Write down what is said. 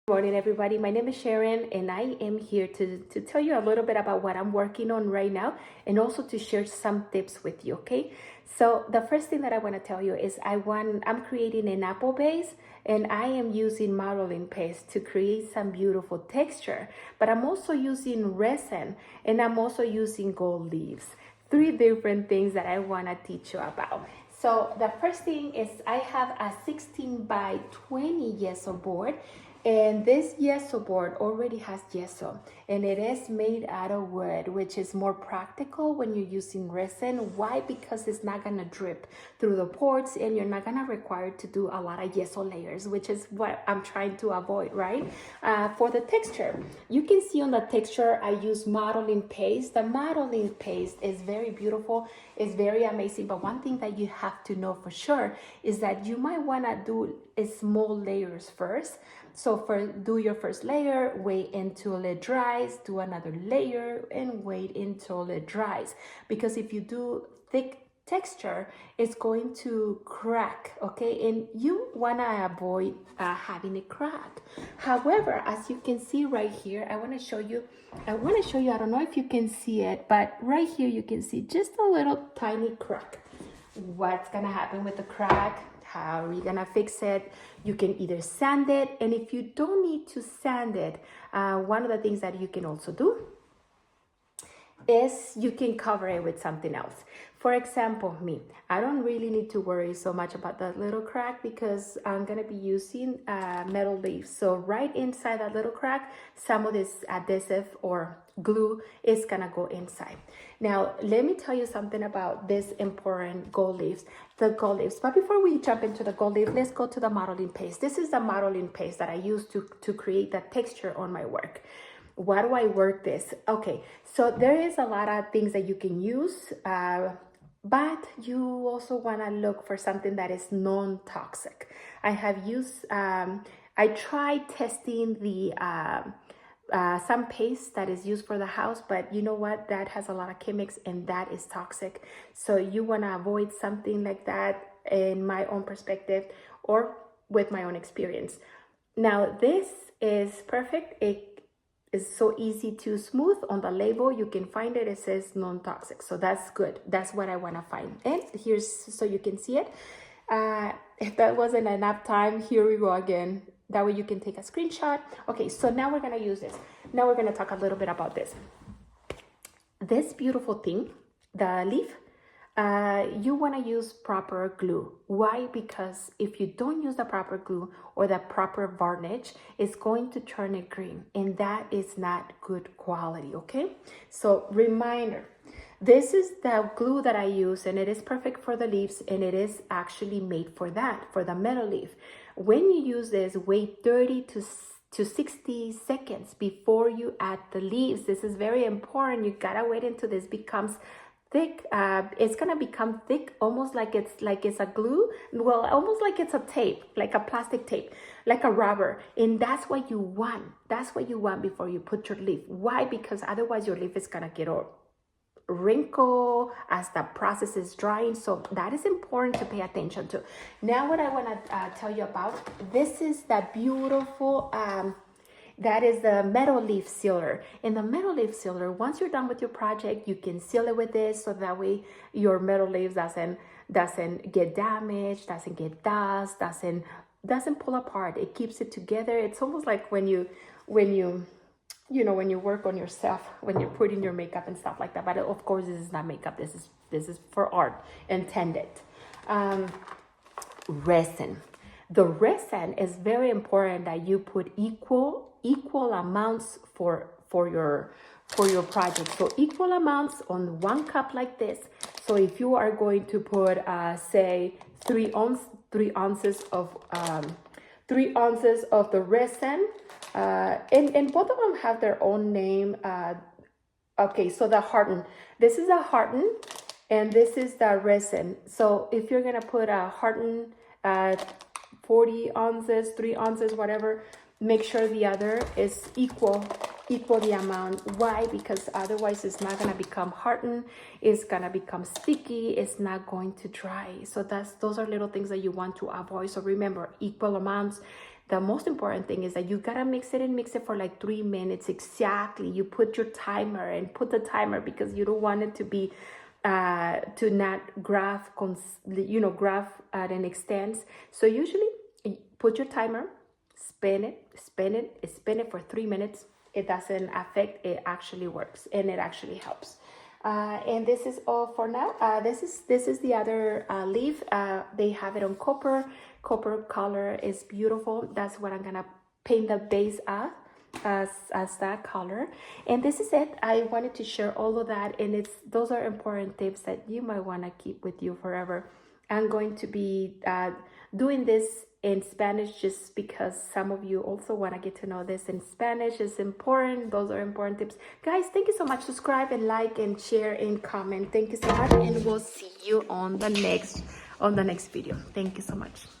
Morning, everybody. My name is Sharon, and I am here to tell you a little bit about what I'm working on right now and also to share some tips with you, okay? So the first thing that I want to tell you is I'm creating an apple base, and I am using modeling paste to create some beautiful texture, but I'm also using resin, and I'm also using gold leaves. Three different things that I want to teach you about. So the first thing is I have a 16 by 20 gesso board, and this gesso board already has gesso, and it is made out of wood, which is more practical when you're using resin. Why? Because it's not gonna drip through the ports, and you're not gonna require to do a lot of gesso layers, which is what I'm trying to avoid, right? For the texture, you can see on the texture I use modeling paste. The modeling paste is very beautiful, it's very amazing, but one thing that you have to know for sure is that you might wanna do small layers first. So do your first layer, wait until it dries, do another layer, and wait until it dries. Because if you do thick texture, it's going to crack, okay? And you wanna avoid having it crack. However, as you can see right here, I wanna show you, I don't know if you can see it, but right here you can see just a little tiny crack. What's gonna happen with the crack? How are you gonna fix it? You can either sand it, and if you don't need to sand it, one of the things that you can also do is you can cover it with something else. For example, me, I don't really need to worry so much about that little crack because I'm gonna be using metal leaves. So right inside that little crack, some of this adhesive or glue is gonna go inside. Now, let me tell you something about this important gold leaves, the gold leaves. But before we jump into the gold leaf, let's go to the modeling paste. This is the modeling paste that I use to create that texture on my work. Why do I work this? Okay, so there is a lot of things that you can use, but you also want to look for something that is non-toxic. I have used, I tried testing the some paste that is used for the house, but you know what? That has a lot of chemicals and that is toxic. So you want to avoid something like that in my own perspective or with my own experience. Now, this is perfect. It is so easy to smooth. On the label you can find it, it says non-toxic, so that's good. That's what I want to find. And here's so you can see it. If that wasn't enough time, here we go again. That way you can take a screenshot. Okay, so now we're gonna use this. Now we're gonna talk a little bit about this beautiful thing, the leaf. You want to use proper glue. Why? Because if you don't use the proper glue or the proper varnish, it's going to turn it green, and that is not good quality, okay? So reminder, this is the glue that I use, and it is perfect for the leaves, and it is actually made for that, for the metal leaf. When you use this, wait 30 to 60 seconds before you add the leaves. This is very important. You gotta wait until this becomes thick. It's gonna become thick, almost like it's a glue. Well, almost like it's a tape, like a plastic tape, like a rubber. And that's what you want. That's what you want before you put your leaf. Why? Because otherwise your leaf is gonna get all wrinkle as the process is drying. So that is important to pay attention to. Now, what I want to tell you about, this is the beautiful that is the metal leaf sealer. In the metal leaf sealer, once you're done with your project, you can seal it with this, so that way your metal leaves doesn't get damaged, doesn't get dust, doesn't pull apart. It keeps it together. It's almost like when you work on yourself, when you're putting your makeup and stuff like that. But of course, this is not makeup. This is for art intended. Resin. The resin is very important that you put equal amounts for your project. So equal amounts on 1 cup like this. So if you are going to put say 3 ounces of the resin, and both of them have their own name. Okay, so the harden. This is a harden, and this is the resin. So if you're gonna put a harden 40 ounces, 3 ounces, whatever, make sure the other is equal the amount. Why? Because otherwise it's not going to become hardened, it's going to become sticky, it's not going to dry. So those are little things that you want to avoid. So remember, equal amounts. The most important thing is that you gotta mix it and mix it for like 3 minutes exactly. You put your timer and put the timer because you don't want it to be to not graph at an extent. So usually put your timer, spin it for 3 minutes. It doesn't affect, it actually works and it actually helps. And this is all for now. This is the other leaf. They have it on copper color is beautiful. That's what I'm gonna paint the base of as that color. And this is it. I wanted to share all of that, and those are important tips that you might want to keep with you forever. I'm going to be doing this in Spanish just because some of you also want to get to know this in Spanish. It's important. Those are important tips. Guys, thank you so much. Subscribe and like and share and comment. Thank you so much, and we'll see you on the next video. Thank you so much.